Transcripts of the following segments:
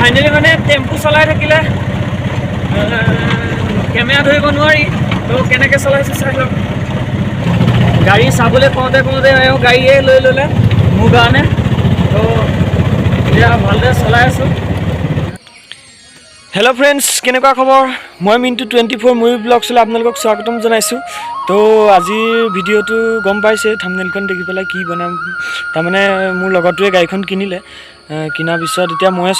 Finally মানে tempo চলাই থাকিলে কেমেৰা ধৰিব নোৱাৰি তো কেনেকৈ চলাইছোঁ চাই লওক গাড়ী চাবলৈ কওঁতে এওঁ গাড়ীয়ে লৈ ল'লে মোৰ কাৰণে তো এতিয়া ভালদৰে চলাই আছোঁ হেল্ল' ফ্ৰেণ্ডছ কেনেকুৱা খবৰ মই মিণ্টু 24 মুভি ব্লগছলৈ আপোনালোকক স্বাগতম জনাইছোঁ তো আজিৰ ভিডিঅ'টো গম পাইছে থাম্বনেইলখন দেখি পেলাই কি বনাম তাৰমানে মোৰ লগৰটোৱে গাড়ীখন কিনিলে কিনাৰ পিছত এতিয়া ময়ে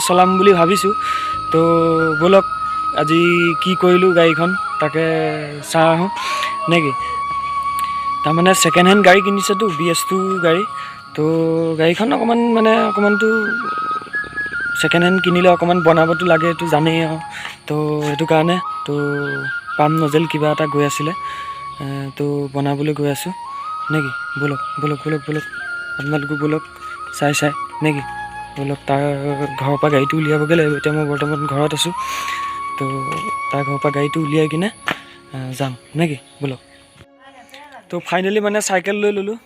চলাম বুলি ভাবিছোঁ তো ব'লক আজি কি কৰিলোঁ গাড়ীখন তাকে চাই আহোঁ নেকি তাৰমানে ছেকেণ্ড হেণ্ড গাড়ী কিনিছেতো BS2 গাড়ী তো গাড়ীখন অকণমানটো ছেকেণ্ড হেণ্ড কিনিলে অকণমান বনাবতো লাগে এইটো জানেই আৰু তো সেইটো কাৰণে তো পাম নজেল কিবা এটা গৈ আছিলে তো বনাবলৈ গৈ আছোঁ নেকি ব'লক আপোনালোকো ব'লক চাই নেকি ব'লক তাৰ ঘৰৰ পৰা গাড়ীটো উলিয়াবগৈ লাগিব এতিয়া মই বৰ্তমান ঘৰত আছোঁ তো তাৰ ঘৰৰ পৰা গাড়ীটো উলিয়াই কিনে যাম নেকি ব'লক তো ফাইনেলি মানে চাইকেল লৈ ল'লোঁ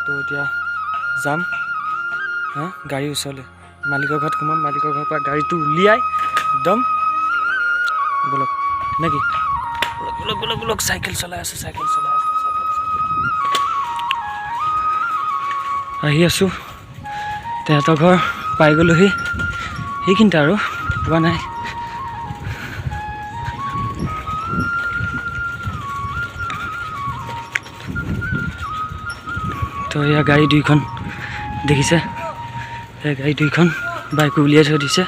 তো এতিয়া যাম গাড়ীৰ ওচৰলৈ মালিকৰ ঘৰত সোমাম মালিকৰ ঘৰৰ পৰা গাড়ীটো উলিয়াই একদম ব'লক নেকি ব'লক চাইকেল চলাই আছোঁ আহি আছোঁ তেহেঁতৰ ঘৰ পাই গ'লোহি সেইখিনিতে আৰু পোৱা নাই তো এয়া গাড়ী দুইখন দেখিছে এই গাড়ী দুইখন বাইকো উলিয়াই থৈ দিছে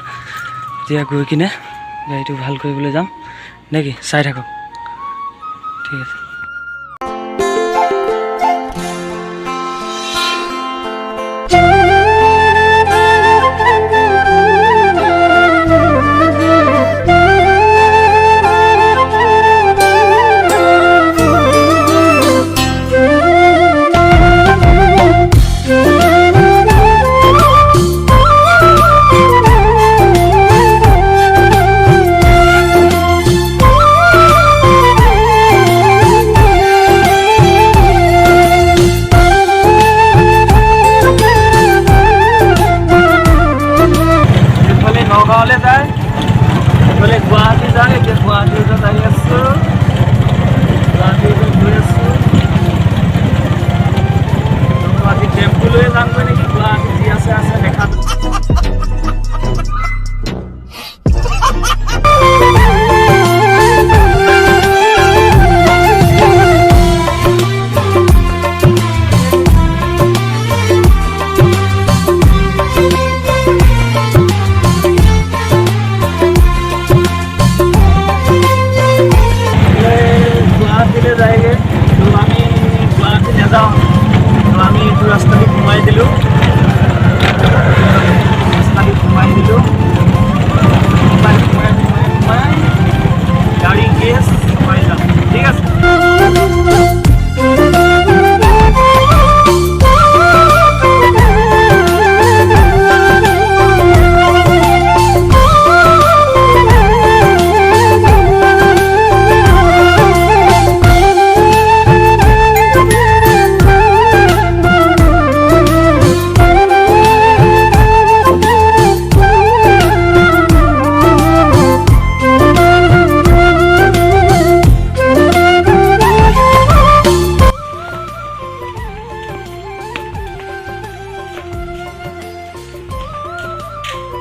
এতিয়া গৈ কিনে গাড়ীটো ভাল কৰিবলৈ যাম নেকি চাই থাকক ঠিক আছে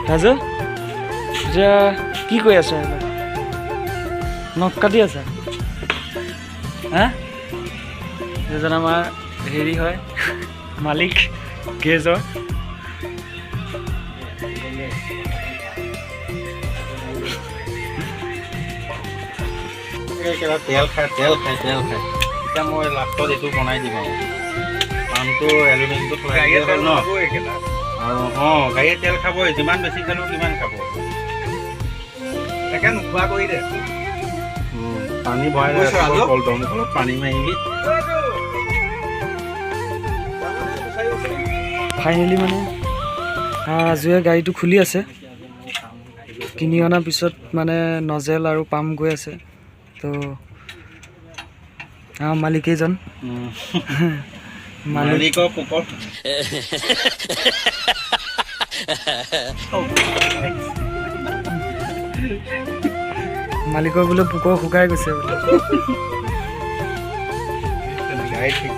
ৰাজু এতিয়া কি কৈ আছা এইবাৰ নখ কাটি আছা যেজন আমাৰ হেৰি হয় মালিক গেজৰ তেল খাই এতিয়া মই লাষ্টত এইটো বনাই দিম আৰু পামটো এলুমিনিয়ামটো সলাই দিয়া হ'ল ন আৰু গাড়ীয়ে তেল খাবই যিমান বেছি খালেও কিমান খাব তাকে নোখোৱা কৰি দে পানী ভৰাই অলপ পানী মাৰিবি ফাইনেলি মানে ৰাজুৱে গাড়ীটো খুলি আছে কিনি অনাৰ পিছত মানে নজেল আৰু পাম্প গৈ আছে তো মালিকেইজন মালিকৰ পোকৰ মালিকৰ বোলে পোকৰ শুকাই গৈছে বোলে। গাই ঠিক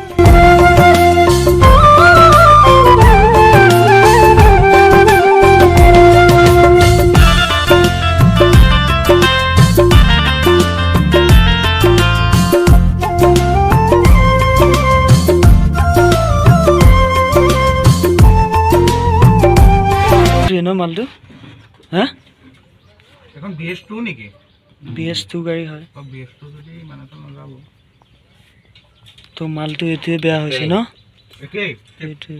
মালটো হা এখন BS2 নেকি? BS2 গাড়ী হয়। BS2 যদি ইমানটো নাযাব তো মালটো এইটোৱে বেয়া হৈছে ন? এইটোৱে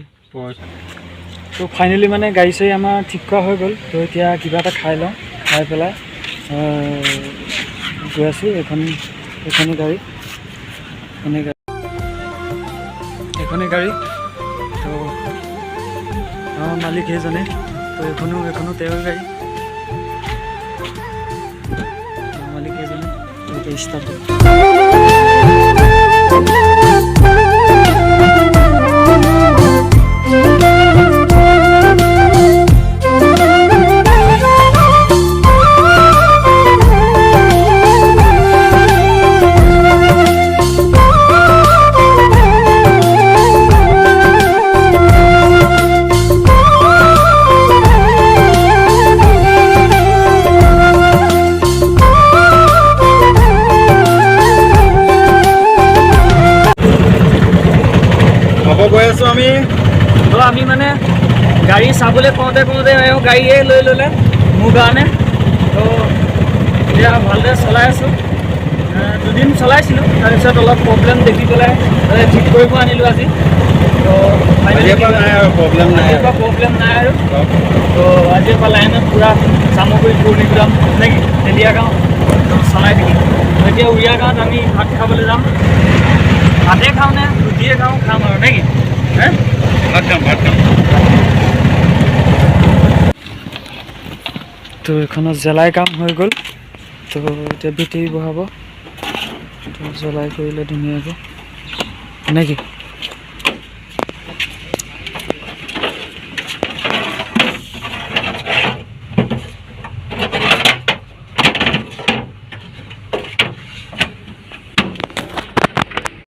তো ফাইনেলি মানে গাড়ী চাড়ী আমাৰ ঠিক কৰা হৈ গ'ল। তো এতিয়া কিবা এটা খাই লওঁ, খাই পেলাই গৈ আছোঁ। এইখনে গাড়ী তো আমাৰ মালিক সেইজনে। তো এইখনো তেওঁৰ গাড়ী, মালিক সেইজনে। তো ষ্টাৰ্ট গৈ আছোঁ আমি। তো আমি মানে গাড়ী চাবলৈ কওঁতে গাড়ীয়ে লৈ ল'লে মোৰ কাৰণে। তো এতিয়া ভালদৰে চলাই আছোঁ। দুদিন চলাইছিলোঁ, তাৰপিছত অলপ প্ৰব্লেম দেখি পেলাই ঠিক কৰিব আনিলোঁ আজি। তো আজিৰ পৰা নাই আৰু প্ৰব্লেম নাই আৰু। তো আজিৰ পৰা লাইনত পূৰা চামগুৰি পুৰণিগ্ৰাম নেকি তেলীয়া গাঁও চলাই থাকিম। এতিয়া উৰিয়া গাঁৱত আমি ভাত খাবলৈ যাম। ভাতে খাওঁ নে ৰুটিয়ে খাম আৰু নেকি? ভাত খাম। তো এইখনত জ্বলাই কাম হৈ গ'ল। তো এতিয়া বেটেৰী বহাব। তো জ্বলাই কৰিলে ধুনীয়াকৈ নেকি?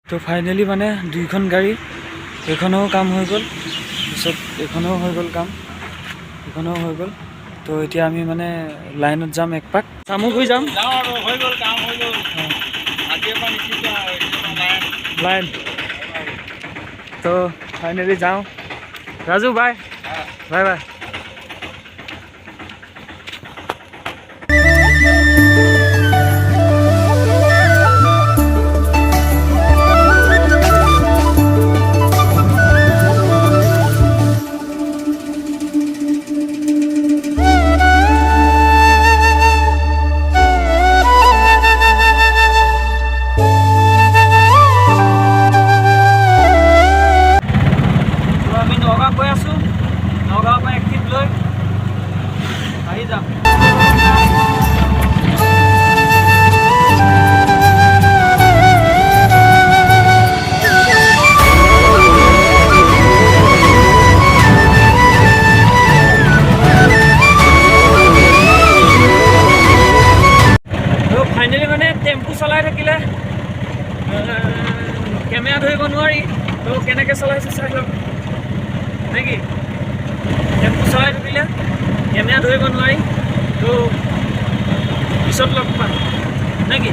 তো ফাইনেলি মানে দুইখন গাড়ী, এইখনেও কাম হৈ গ'ল, পিছত এইখনেও হৈ গ'ল কাম, এইখনেও হৈ গ'ল। তো এতিয়া আমি মানে লাইনত যাম, এক পাক চামগুৰি যাম। লাইন তো ফাইনেলি যাওঁ। Raju bye bye. নগাঁৱৰ পৰা এক্টিভ লৈ আহি যাম। ফাইনেলি মানে টেম্পু চলাই থাকিলে কেমেৰা ধৰিব নোৱাৰি। তো কেনেকৈ চলাইছোঁ চাই লওক নেকি? টেম্পু চলাই থাকিলে কেমেৰা ধৰিব নোৱাৰি। তো পিছত লগ পাম নেকি?